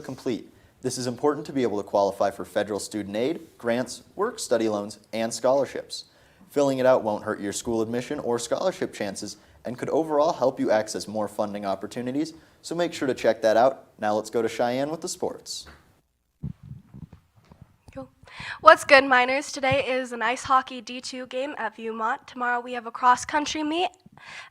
complete. This is important to be able to qualify for federal student aid, grants, work-study loans, and scholarships. Filling it out won't hurt your school admission or scholarship chances and could overall help you access more funding opportunities, so make sure to check that out. Now let's go to Cheyenne with the sports. Cool. What's good, Miners? Today is an ice hockey D2 game at Viewmont. Tomorrow we have a cross-country meet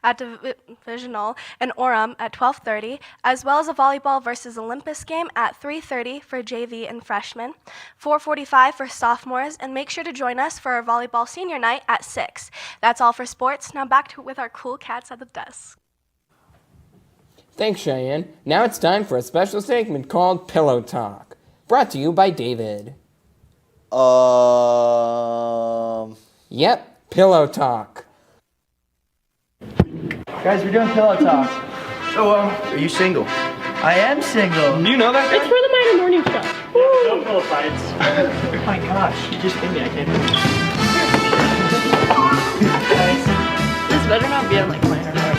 at Divisional in Orem at 12:30, as well as a volleyball versus Olympus game at 3:30 for JV and freshmen, 4:45 for sophomores, and make sure to join us for our volleyball senior night at 6. That's all for sports. Now back with our cool cats at the desk. Thanks, Cheyenne. Now it's time for a special segment called Pillow Talk, brought to you by David. Yep, Pillow Talk. Guys, we're doing pillow talk. So, are you single? I am single. Do you know that? It's for the Minor Morning Show. No pillow fights. Oh my gosh, you just hit me. I can't. This better not be on like Minor Heart.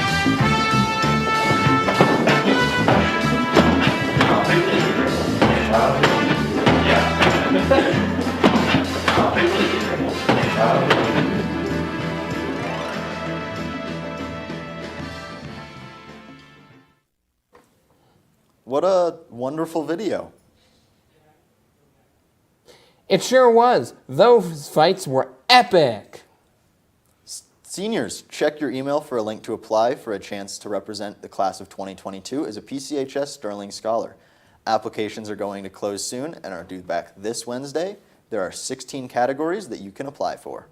What a wonderful video. It sure was. Those fights were epic. Seniors, check your email for a link to apply for a chance to represent the class of 2022 as a PCHS Sterling Scholar. Applications are going to close soon and are due back this Wednesday. There are 16 categories that you can apply for.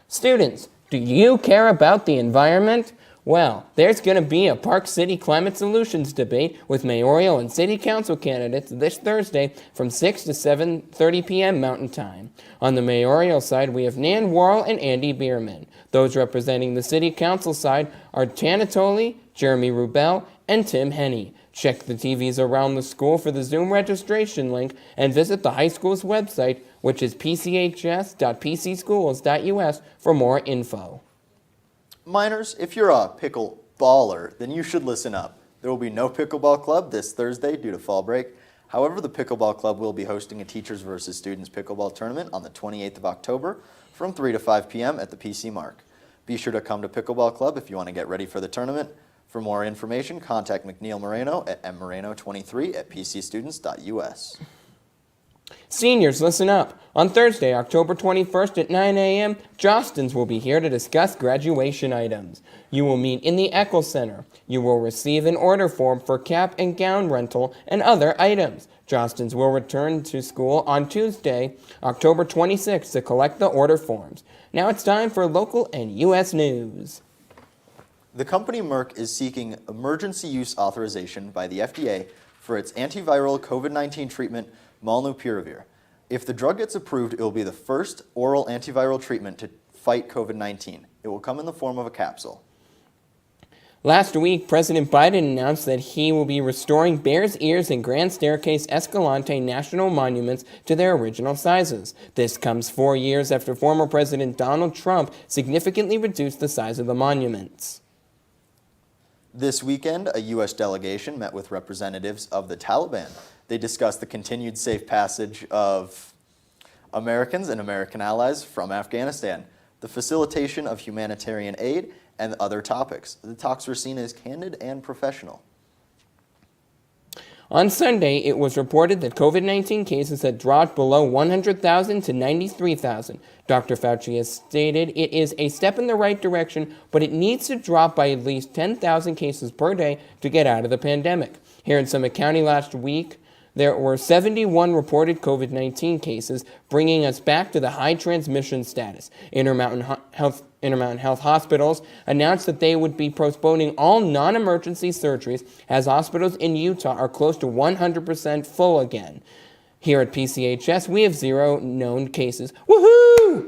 Students, do you care about the environment? Well, there's going to be a Park City Climate Solutions debate with mayoral and city council candidates this Thursday from 6 to 7:30 p.m. Mountain Time. On the mayoral side, we have Nan Worrell and Andy Bierman. Those representing the city council side are Tanatoli, Jeremy Rubel, and Tim Henney. Check the TVs around the school for the Zoom registration link and visit the high school's website, which is pchs.pcschools.us for more info. Minors, if you're a pickle baller, then you should listen up. There will be no pickleball club this Thursday due to fall break. However, the pickleball club will be hosting a Teachers versus Students pickleball tournament on the 28th of October from 3 to 5 p.m. at the PC Mark. Be sure to come to Pickleball Club if you want to get ready for the tournament. For more information, contact McNeil Moreno at mmoreno23@pcstudents.us. Seniors, listen up. On Thursday, October 21st at 9 a.m., Jostens will be here to discuss graduation items. You will meet in the Eccles Center. You will receive an order form for cap and gown rental and other items. Jostens will return to school on Tuesday, October 26th to collect the order forms. Now it's time for local and U.S. news. The company Merck is seeking emergency use authorization by the FDA for its antiviral COVID-19 treatment, Molnupiravir. If the drug gets approved, it will be the first oral antiviral treatment to fight COVID-19. It will come in the form of a capsule. Last week, President Biden announced that he will be restoring Bears Ears and Grand Staircase Escalante national monuments to their original sizes. This comes 4 years after former President Donald Trump significantly reduced the size of the monuments. This weekend, a U.S. delegation met with representatives of the Taliban. They discussed the continued safe passage of Americans and American allies from Afghanistan, the facilitation of humanitarian aid, and other topics. The talks were seen as candid and professional. On Sunday, it was reported that COVID-19 cases had dropped below 100,000 to 93,000. Dr. Fauci has stated it is a step in the right direction, but it needs to drop by at least 10,000 cases per day to get out of the pandemic. Here in Summit County last week, there were 71 reported COVID-19 cases, bringing us back to the high transmission status. Intermountain Health Hospitals announced that they would be postponing all non-emergency surgeries as hospitals in Utah are close to 100% full again. Here at PCHS, we have 0 known cases. Woohoo!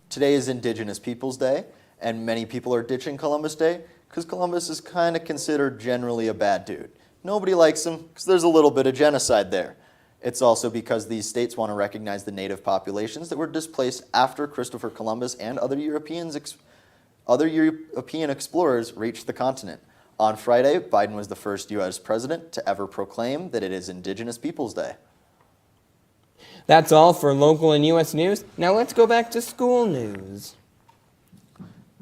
Today is Indigenous Peoples Day, and many people are ditching Columbus Day because Columbus is kind of considered generally a bad dude. Nobody likes him because there's a little bit of genocide there. It's also because these states want to recognize the native populations that were displaced after Christopher Columbus and other European explorers reached the continent. On Friday, Biden was the first U.S. president to ever proclaim that it is Indigenous Peoples Day. That's all for local and U.S. news. Now let's go back to school news.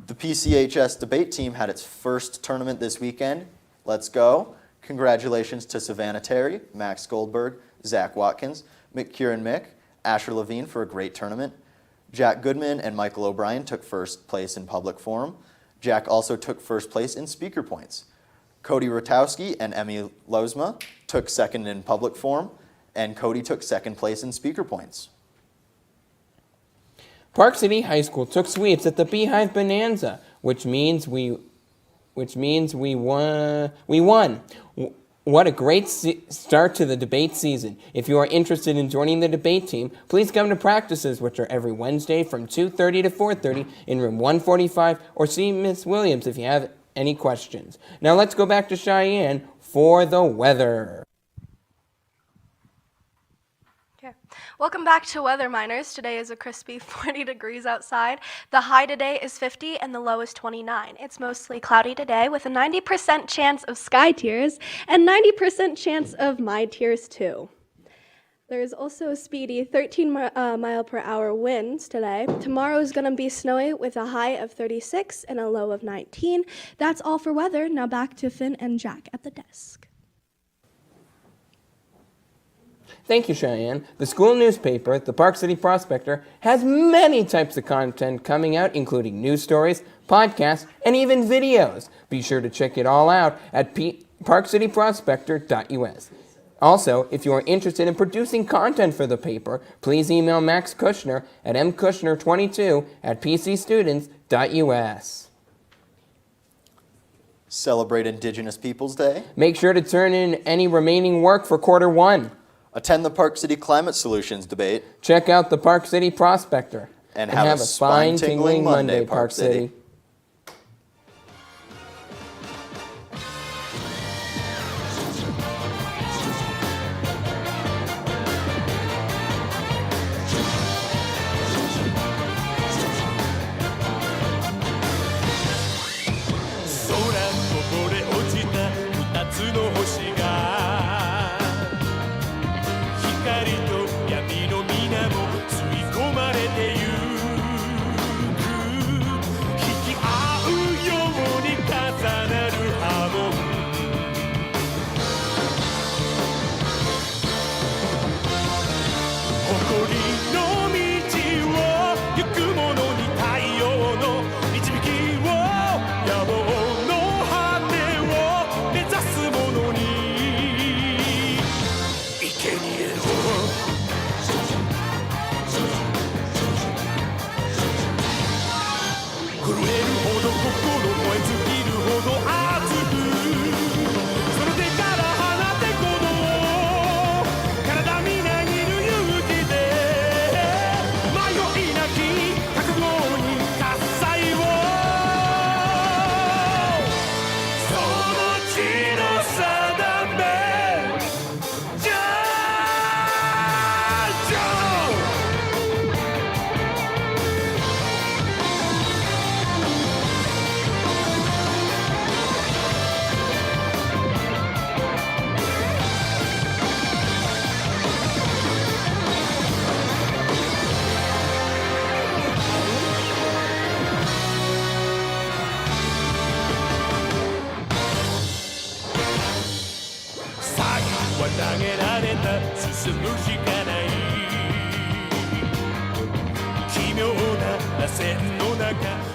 The PCHS debate team had its first tournament this weekend. Let's go. Congratulations to Savannah Terry, Max Goldberg, Zach Watkins, McKieran Mick, Asher Levine for a great tournament. Jack Goodman and Michael O'Brien took first place in public forum. Jack also took first place in speaker points. Cody Rotowski and Emmy Lozma took second in public forum, and Cody took second place in speaker points. Park City High School took sweeps at the Beehive Bonanza, which means we won. What a great start to the debate season. If you are interested in joining the debate team, please come to practices, which are every Wednesday from 2:30 to 4:30 in room 145, or see Miss Williams if you have any questions. Now let's go back to Cheyenne for the weather. Okay. Welcome back to Weather Miners. Today is a crispy 40 degrees outside. The high today is 50 and the low is 29. It's mostly cloudy today with a 90% chance of sky tears and 90% chance of my tears too. There's also a speedy 13 mile per hour winds today. Tomorrow is going to be snowy with a high of 36 and a low of 19. That's all for weather. Now back to Finn and Jack at the desk. Thank you, Cheyenne. The school newspaper, the Park City Prospector, has many types of content coming out, including news stories, podcasts, and even videos. Be sure to check it all out at parkcityprospector.us. Also, if you are interested in producing content for the paper, please email Max Kushner at mkushner22@pcstudents.us. Celebrate Indigenous Peoples Day. Make sure to turn in any remaining work for quarter one. Attend the Park City Climate Solutions debate. Check out the Park City Prospector. And have a spine-tingling Monday, Park City.投げられた進むしかない奇妙な螺旋の中